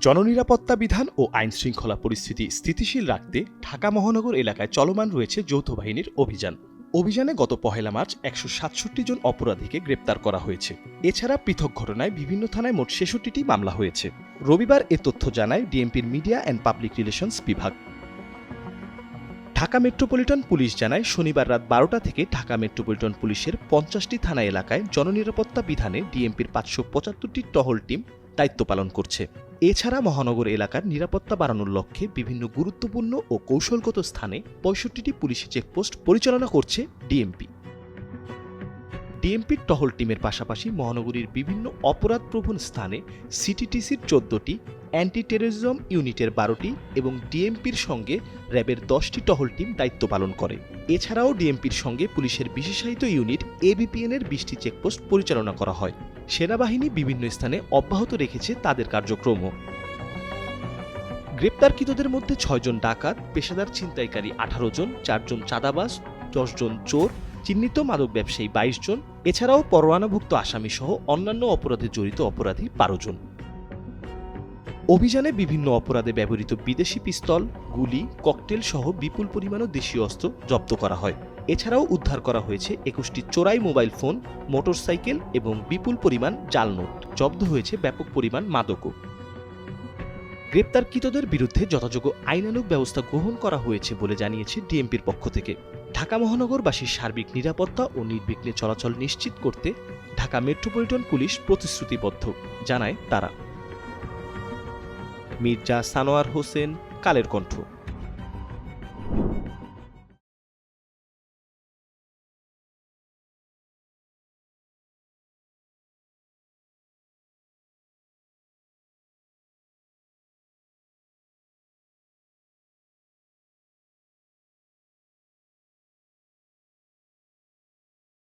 জননিরাপত্তা বিধান ও আইনশৃঙ্খলা পরিস্থিতি স্থিতিশীল রাখতে ঢাকা মহানগর এলাকায় চলমান রয়েছে যৌথ বাহিনীর অভিযান। অভিযানে গত ১ মার্চ ১৬৭ জন অপরাধীকে গ্রেপ্তার করা হয়েছে। এছাড়া পৃথক ঘটনায় বিভিন্ন থানায় মোট ৬৬টি মামলা হয়েছে। রবিবার এ তথ্য জানায় ডিএমপির মিডিয়া অ্যান্ড পাবলিক রিলেশনস বিভাগ। ঢাকা মেট্রোপলিটন পুলিশ জানায়, শনিবার রাত ১২টা থেকে ঢাকা মেট্রোপলিটন পুলিশের ৫০টি থানা এলাকায় জননিরাপত্তা বিধানে ডিএমপির ৫৭৫টি টহল টিম দায়িত্ব পালন করছে। এছাড়া মহানগর এলাকার নিরাপত্তা বাড়ানোর লক্ষ্যে বিভিন্ন গুরুত্বপূর্ণ ও কৌশলগত স্থানে ৬৫টি পুলিশি চেকপোস্ট পরিচালনা করছে ডিএমপি। ডিএমপির টহল টিমের পাশাপাশি মহানগরীর বিভিন্ন অপরাধপ্রবণ স্থানে সিটিটিসির ১৪টি, অ্যান্টি টেররিজম ইউনিটের ১২টি এবং ডিএমপির সঙ্গে র্যাবের ১০টি টহল টিম দায়িত্ব পালন করে। এছাড়াও ডিএমপির সঙ্গে পুলিশের বিশেষায়িত ইউনিট এবিপিএনের ২০টি চেকপোস্ট পরিচালনা করা হয়। সেনাবাহিনী বিভিন্ন স্থানে অব্যাহত রেখেছে তাদের কার্যক্রমও। গ্রেপ্তারকৃতদের মধ্যে ৬ জন ডাকাত, পেশাদার ছিনতাইকারী ১৮ জন, ৪ জন চাঁদাবাজ, ১০ জন চোর, চিহ্নিত মাদক ব্যবসায়ী ২২ জন, এছাড়াও পরোয়ানাভুক্ত আসামি সহ অন্যান্য অপরাধে জড়িত অপরাধী ১২ জন। অভিযানে বিভিন্ন অপরাধে ব্যবহৃত বিদেশি পিস্তল, গুলি, ককটেল সহ বিপুল পরিমাণ দেশীয় অস্ত্র জব্দ করা হয়। এছাড়াও উদ্ধার করা হয়েছে ২১টি চোরাই মোবাইল ফোন, মোটরসাইকেল এবং বিপুল পরিমাণ জাল নোট। জব্দ হয়েছে ব্যাপক পরিমাণ মাদকও। গ্রেপ্তারকৃতদের বিরুদ্ধে যথাযোগ্য আইনানুগ ব্যবস্থা গ্রহণ করা হয়েছে বলে জানিয়েছে ডিএমপির পক্ষ থেকে। ঢাকা মহানগরবাসীর সার্বিক নিরাপত্তা ও নির্বিঘ্নে চলাচল নিশ্চিত করতে ঢাকা মেট্রোপলিটন পুলিশ প্রতিশ্রুতিবদ্ধ, জানায় তারা। মির্জা সানোয়ার হোসেন, কালের কণ্ঠ।